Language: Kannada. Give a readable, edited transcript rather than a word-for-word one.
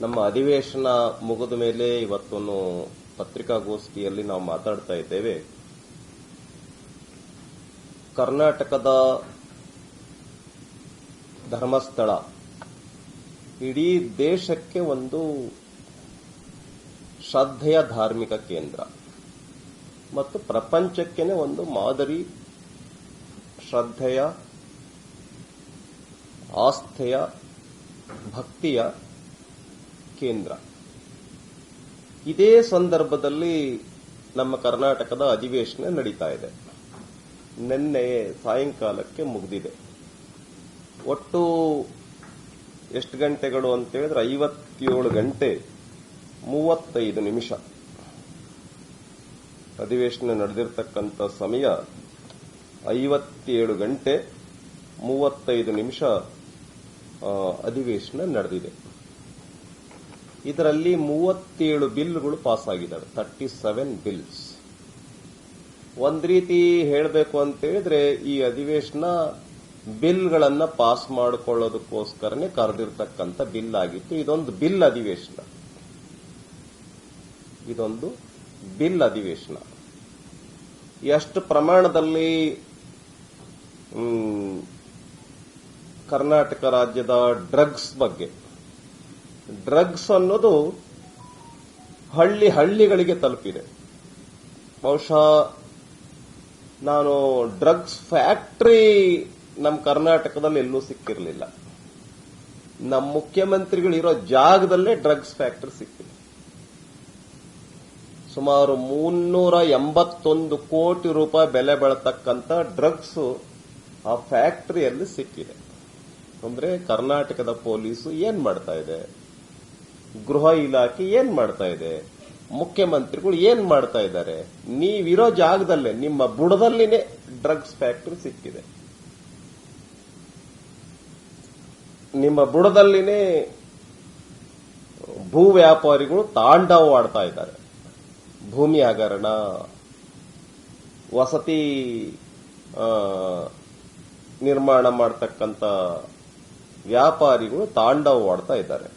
ನಮ್ಮ ಅಧಿವೇಶನ ಮುಗಿದ ಮೇಲೆ ಇವತ್ತೊಂದು ಪತ್ರಿಕಾಗೋಷ್ಠಿಯಲ್ಲಿ ನಾವು ಮಾತಾಡ್ತಾ ಇದ್ದೇವೆ. ಕರ್ನಾಟಕದ ಧರ್ಮಸ್ಥಳ ಇಡೀ ದೇಶಕ್ಕೆ ಒಂದು ಶ್ರದ್ಧೆಯ ಧಾರ್ಮಿಕ ಕೇಂದ್ರ ಮತ್ತು ಪ್ರಪಂಚಕ್ಕೇನೆ ಒಂದು ಮಾದರಿ ಶ್ರದ್ಧೆಯ, ಆಸ್ಥೆಯ, ಭಕ್ತಿಯ ಕೇಂದ್ರ. ಇದೇ ಸಂದರ್ಭದಲ್ಲಿ ನಮ್ಮ ಕರ್ನಾಟಕದ ಅಧಿವೇಶನ ನಡೀತಾ ಇದೆ. ನಿನ್ನೆ ಸಾಯಂಕಾಲಕ್ಕೆ ಮುಗಿದಿದೆ. ಒಟ್ಟು ಎಷ್ಟು ಗಂಟೆಗಳು ಅಂತ ಹೇಳಿದ್ರೆ 57 ಗಂಟೆ 35 ನಿಮಿಷ. ಅಧಿವೇಶನ ನಡೆದಿರ್ತಕ್ಕಂಥ ಸಮಯ 57 ಗಂಟೆ 35 ನಿಮಿಷ ಅಧಿವೇಶನ ನಡೆದಿದೆ. ಇದರಲ್ಲಿ 37 ಬಿಲ್ಗಳು ಪಾಸ್ ಆಗಿದ್ದಾವೆ. 37 ಬಿಲ್ಸ್. ಒಂದ್ ರೀತಿ ಹೇಳಬೇಕು ಅಂತ ಹೇಳಿದ್ರೆ ಈ ಅಧಿವೇಶನ ಬಿಲ್ಗಳನ್ನ ಪಾಸ್ ಮಾಡಿಕೊಳ್ಳೋದಕ್ಕೋಸ್ಕರನೇ ಕರೆದಿರ್ತಕ್ಕಂಥ ಬಿಲ್ ಆಗಿತ್ತು. ಇದೊಂದು ಬಿಲ್ ಅಧಿವೇಶನ. ಇದೊಂದು ಬಿಲ್ ಅಧಿವೇಶನ. ಎಷ್ಟು ಪ್ರಮಾಣದಲ್ಲಿ ಕರ್ನಾಟಕ ರಾಜ್ಯದ ಡ್ರಗ್ಸ್ ಅನ್ನೋದು ಹಳ್ಳಿಗಳಿಗೆ ತಲುಪಿದೆ. ಬಹುಶಃ ನಾನು ಡ್ರಗ್ಸ್ ಫ್ಯಾಕ್ಟರಿ ನಮ್ಮ ಕರ್ನಾಟಕದಲ್ಲಿ ಎಲ್ಲೂ ಸಿಕ್ಕಿರಲಿಲ್ಲ. ನಮ್ಮ ಮುಖ್ಯಮಂತ್ರಿಗಳು ಇರೋ ಜಾಗದಲ್ಲೇ ಡ್ರಗ್ಸ್ ಫ್ಯಾಕ್ಟರಿ ಸಿಕ್ಕಿದೆ. ಸುಮಾರು 381 ಕೋಟಿ ರೂಪಾಯಿ ಬೆಲೆ ಬಾಳತಕ್ಕಂಥ ಡ್ರಗ್ಸ್ ಆ ಫ್ಯಾಕ್ಟರಿಯಲ್ಲಿ ಸಿಕ್ಕಿದೆ. ಅಂದ್ರೆ ಕರ್ನಾಟಕದ ಪೊಲೀಸು ಏನ್ ಮಾಡ್ತಾ ಇದೆ, ಗೃಹ ಇಲಾಖೆ ಏನ್ ಮಾಡ್ತಾ ಇದೆ, ಮುಖ್ಯಮಂತ್ರಿಗಳು ಏನ್ ಮಾಡ್ತಾ ಇದ್ದಾರೆ? ನೀವಿರೋ ಜಾಗದಲ್ಲೇ ನಿಮ್ಮ ಬುಡದಲ್ಲಿನೇ ಡ್ರಗ್ಸ್ ಫ್ಯಾಕ್ಟರಿ ಸಿಕ್ಕಿದೆ. ನಿಮ್ಮ ಬುಡದಲ್ಲಿನೇ ಭೂ ವ್ಯಾಪಾರಿಗಳು ತಾಂಡವವಾಡ್ತಾ ಇದ್ದಾರೆ. ಭೂಮಿ ಹಗರಣ, ವಸತಿ ನಿರ್ಮಾಣ ಮಾಡತಕ್ಕಂಥ ವ್ಯಾಪಾರಿಗಳು ತಾಂಡವವಾಡ್ತಾ ಇದ್ದಾರೆ.